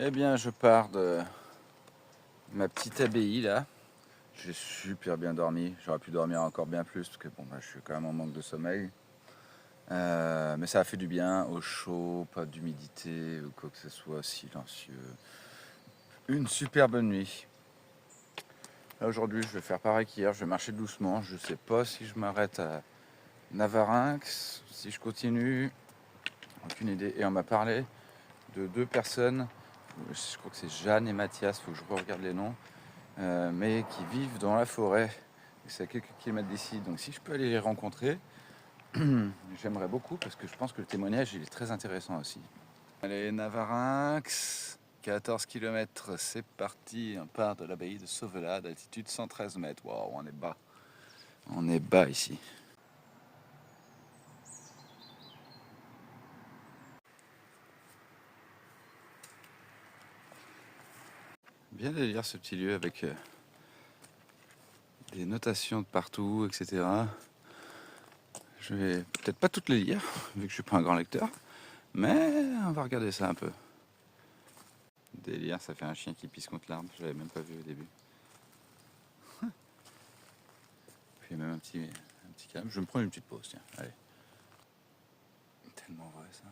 Eh bien, je pars de ma petite abbaye là. J'ai super bien dormi. J'aurais pu dormir encore bien plus parce que bon, je suis quand même en manque de sommeil. Mais ça a fait du bien, au chaud, pas d'humidité ou quoi que ce soit, silencieux. Une super bonne nuit. Là, aujourd'hui, je vais faire pareil qu'hier. Je vais marcher doucement. Je sais pas si je m'arrête à Navarinx, si je continue. Aucune idée. Et on m'a parlé de deux personnes. Je crois que c'est Jeanne et Mathias. Faut que je regarde les noms. Mais qui vivent dans la forêt. C'est à quelques kilomètres d'ici. Donc si je peux aller les rencontrer, j'aimerais beaucoup parce que je pense que le témoignage il est très intéressant aussi. Allez, Navarinx, 14 km, c'est parti. On part de l'abbaye de Sauvelade, altitude 113 mètres. Waouh, on est bas. On est bas ici. Bien délire ce petit lieu avec des notations de partout, etc. Je vais peut-être pas toutes les lire, vu que je suis pas un grand lecteur, mais on va regarder ça un peu. Délire, ça fait un chien qui pisse contre l'arbre, je l'avais même pas vu au début. Puis même un petit calme. Je vais me prendre une petite pause, tiens, allez. Tellement vrai ça.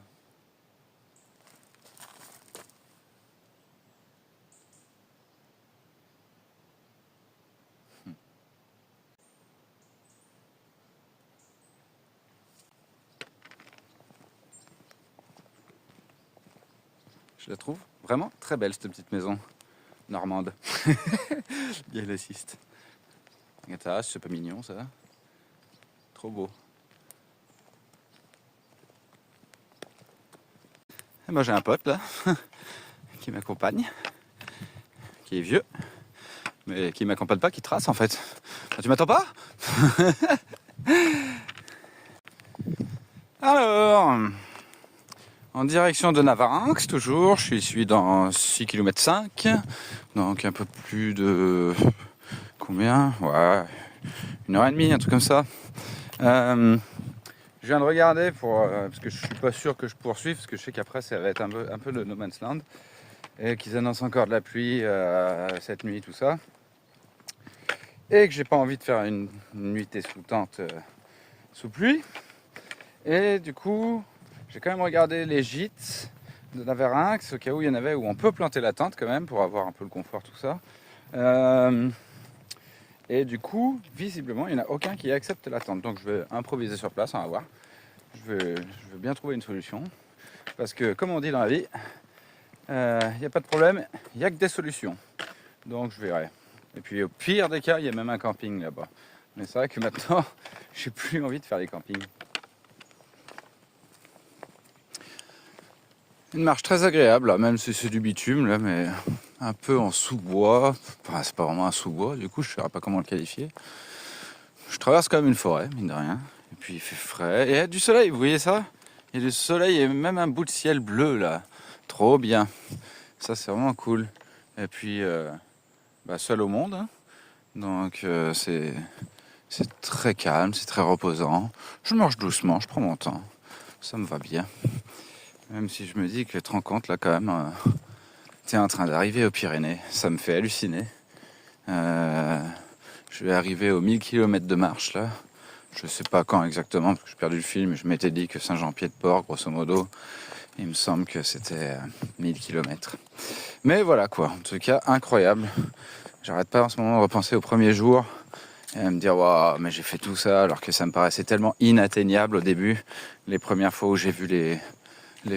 Je la trouve vraiment très belle cette petite maison normande. Bien l'assiste. Regarde ça, c'est pas mignon ça. Trop beau. Et moi j'ai un pote là qui m'accompagne, qui est vieux, mais qui m'accompagne pas, qui trace en fait. Ah, tu m'attends pas? Alors, en direction de Navarinx toujours, je suis dans 6 km 5, donc un peu plus de combien? Ouais, 1h30, un truc comme ça. Je viens de regarder parce que je suis pas sûr que je poursuive, parce que je sais qu'après ça va être un peu le No Man's Land et qu'ils annoncent encore de la pluie cette nuit, tout ça, et que j'ai pas envie de faire une nuitée sous tente sous pluie. Et du coup, j'ai quand même regardé les gîtes de Navarinx au cas où il y en avait où on peut planter la tente quand même pour avoir un peu le confort, tout ça. Et du coup, visiblement, il n'y en a aucun qui accepte la tente. Donc je vais improviser sur place, on va voir. Je veux bien trouver une solution. Parce que, comme on dit dans la vie, il n'y a pas de problème, il n'y a que des solutions. Donc je verrai. Et puis au pire des cas, il y a même un camping là-bas. Mais c'est vrai que maintenant, j'ai plus envie de faire des campings. Une marche très agréable, là, même si c'est du bitume, là, mais un peu en sous-bois. Enfin, c'est pas vraiment un sous-bois, du coup, je ne saurais pas comment le qualifier. Je traverse quand même une forêt, mine de rien. Et puis il fait frais. Et il y a du soleil, vous voyez ça? Il y a du soleil et même un bout de ciel bleu, là. Trop bien. Ça, c'est vraiment cool. Et puis, seul au monde. Hein. Donc, c'est très calme, c'est très reposant. Je marche doucement, je prends mon temps. Ça me va bien. Même si je me dis que te rends compte, là, quand même, t'es en train d'arriver aux Pyrénées. Ça me fait halluciner. Je vais arriver aux 1000 km de marche, là. Je sais pas quand exactement, parce que j'ai perdu le fil, mais je m'étais dit que Saint-Jean-Pied-de-Port, grosso modo, il me semble que c'était 1000 km. Mais voilà, quoi. En tout cas, incroyable. J'arrête pas en ce moment de repenser au premier jour et à me dire, waouh, mais j'ai fait tout ça, alors que ça me paraissait tellement inatteignable au début. Les premières fois où j'ai vu les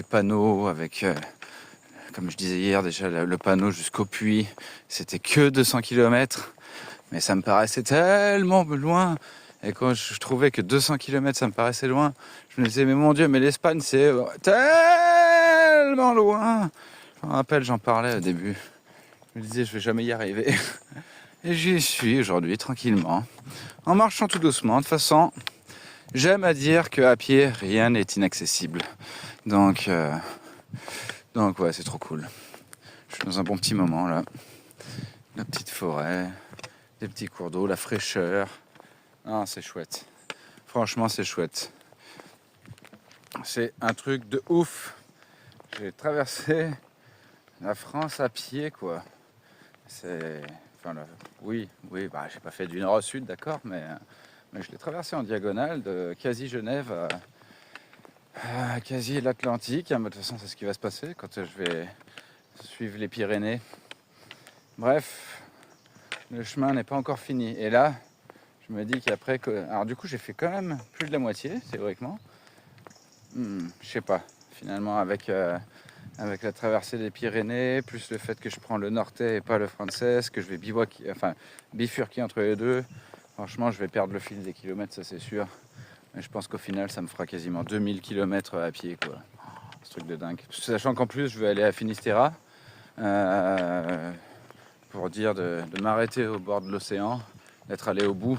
panneaux avec, comme je disais hier, déjà le panneau jusqu'au puits, c'était que 200 km. Mais ça me paraissait tellement loin. Et quand je trouvais que 200 km ça me paraissait loin, je me disais, mais mon Dieu, mais l'Espagne c'est tellement loin. Je me rappelle, j'en parlais au début. Je me disais, je vais jamais y arriver. Et j'y suis aujourd'hui, tranquillement, en marchant tout doucement. De toute façon, j'aime à dire qu'à pied, rien n'est inaccessible. Donc ouais, c'est trop cool. Je suis dans un bon petit moment là. La petite forêt, des petits cours d'eau, la fraîcheur. Ah, c'est chouette. Franchement, c'est chouette. C'est un truc de ouf. J'ai traversé La France à pied, quoi. C'est... Enfin, oui, bah, j'ai pas fait du nord au sud, d'accord, mais je l'ai traversé en diagonale de quasi Genève à quasi l'Atlantique. De toute façon, c'est ce qui va se passer quand je vais suivre les Pyrénées. Bref, le chemin n'est pas encore fini. Et là, je me dis qu'après... Alors du coup, j'ai fait quand même plus de la moitié, théoriquement. Je sais pas. Finalement, avec la traversée des Pyrénées, plus le fait que je prends le Nortais et pas le Français, que je vais bifurquer entre les deux, franchement, je vais perdre le fil des kilomètres, ça c'est sûr. Mais je pense qu'au final, ça me fera quasiment 2000 km à pied, quoi. Ce truc de dingue. Sachant qu'en plus, je vais aller à Finistère pour dire de m'arrêter au bord de l'océan, d'être allé au bout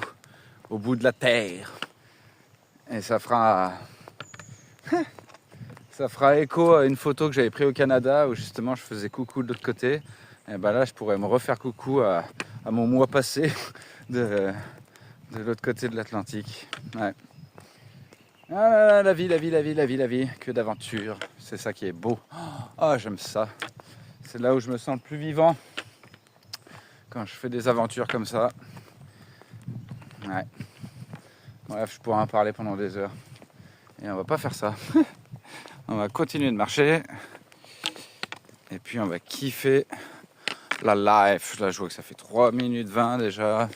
de la terre. Et ça fera écho à une photo que j'avais prise au Canada où justement je faisais coucou de l'autre côté. Et ben là, je pourrais me refaire coucou à mon moi passé de l'autre côté de l'Atlantique. Ouais. Ah là là, la vie, que d'aventure. C'est ça qui est beau. Ah, j'aime ça. C'est là où je me sens le plus vivant. Quand je fais des aventures comme ça. Ouais. Bref, je pourrais en parler pendant des heures. Et on va pas faire ça. On va continuer de marcher. Et puis on va kiffer la life. Là, je vois que ça fait 3 minutes 20 déjà.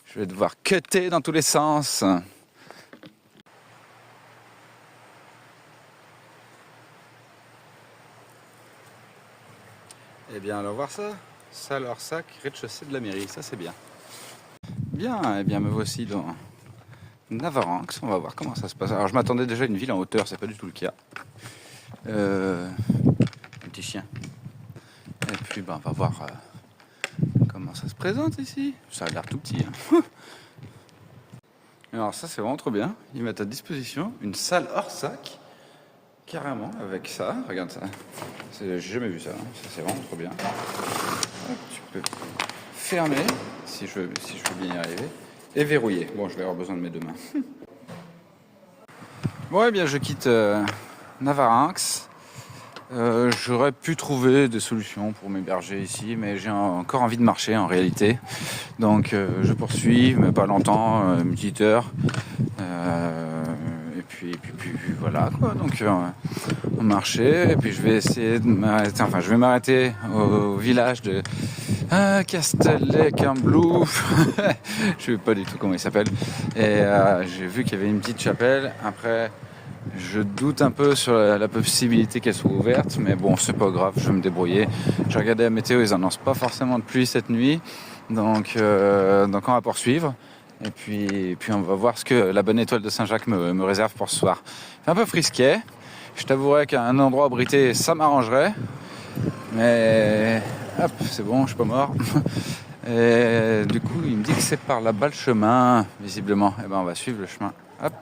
Je vais devoir cutter dans tous les sens. Eh bien, allons voir ça. Salle Orsac, rez-de-chaussée de la mairie. Ça, c'est bien. Bien, eh bien, me voici dans Navaranx. On va voir comment ça se passe. Alors, je m'attendais déjà à une ville en hauteur. C'est pas du tout le cas. Un petit chien. Et puis, on va voir comment ça se présente ici. Ça a l'air tout petit. Hein. Alors, ça, c'est vraiment trop bien. Ils mettent à disposition une salle Orsac. Carrément, avec ça. Regarde ça. J'ai jamais vu ça. Hein. Ça, c'est vraiment trop bien. Hop, tu peux fermer, si je veux bien y arriver, et verrouiller. Bon, je vais avoir besoin de mes deux mains. Bon, eh bien, je quitte Navarinx. J'aurais pu trouver des solutions pour m'héberger ici, mais j'ai encore envie de marcher en réalité. Donc, je poursuis, mais pas longtemps, une petite heure. Et puis voilà quoi. Donc on marchait et puis je vais essayer de m'arrêter. Enfin, je vais m'arrêter au village de Castellet-Quimblou. Je sais pas du tout comment il s'appelle. Et j'ai vu qu'il y avait une petite chapelle. Après, je doute un peu sur la possibilité qu'elle soit ouverte, mais bon, c'est pas grave, je vais me débrouiller. J'ai regardé la météo, ils annoncent pas forcément de pluie cette nuit, donc on va poursuivre. Et puis on va voir ce que la bonne étoile de Saint-Jacques me réserve pour ce soir. C'est un peu frisquet. Je t'avouerais qu'à un endroit abrité, ça m'arrangerait. Mais hop, c'est bon, je suis pas mort. Et du coup, il me dit que c'est par là-bas le chemin, visiblement. Et ben on va suivre le chemin. Hop.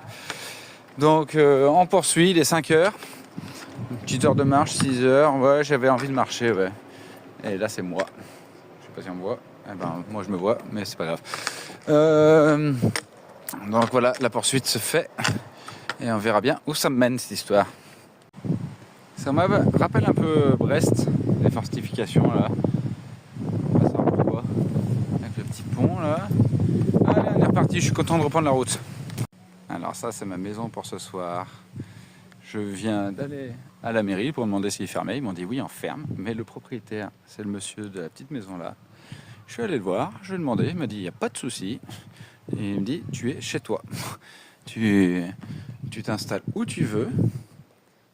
Donc on poursuit, il est 5 heures. Une petite heure de marche, 6 heures. Ouais, j'avais envie de marcher, ouais. Et là, c'est moi. Je sais pas si on me voit. Eh ben, moi, je me vois, mais c'est pas grave. Donc voilà, la poursuite se fait. Et on verra bien où ça me mène, cette histoire. Ça me rappelle un peu Brest, les fortifications, là. Je sais pas savoir pourquoi. Avec le petit pont, là. Allez, on est reparti, je suis content de reprendre la route. Alors ça, c'est ma maison pour ce soir. Je viens d'aller à la mairie pour demander s'il fermait. Ils m'ont dit oui, on ferme. Mais le propriétaire, c'est le monsieur de la petite maison là. Je suis allé le voir, je lui ai demandé. Il m'a dit il n'y a pas de souci. Et il me dit tu es chez toi. Tu t'installes où tu veux.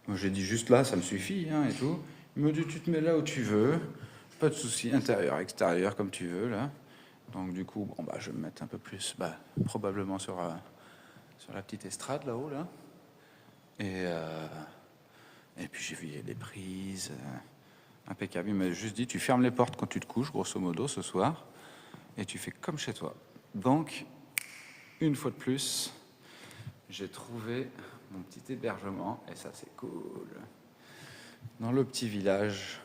Moi j'ai dit juste là, ça me suffit hein, et tout. Il me dit tu te mets là où tu veux. Pas de souci, intérieur, extérieur, comme tu veux là. Donc du coup, bon, je vais me mettre un peu plus, probablement sur la petite estrade là-haut là. Et puis j'ai vu les prises, impeccable. Il m'a juste dit, tu fermes les portes quand tu te couches, grosso modo, ce soir, et tu fais comme chez toi. Donc, une fois de plus, j'ai trouvé mon petit hébergement, et ça c'est cool. Dans le petit village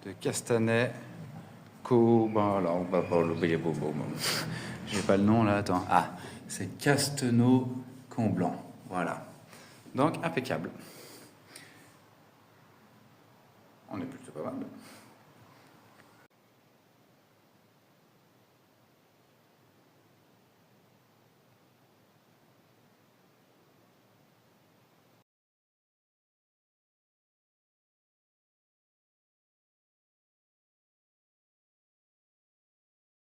de Castanet, alors on va pas l'oublier, j'ai pas le nom là, attends. Ah, c'est Castenot-Comblanc, voilà. Donc, impeccable. On est plutôt pas mal.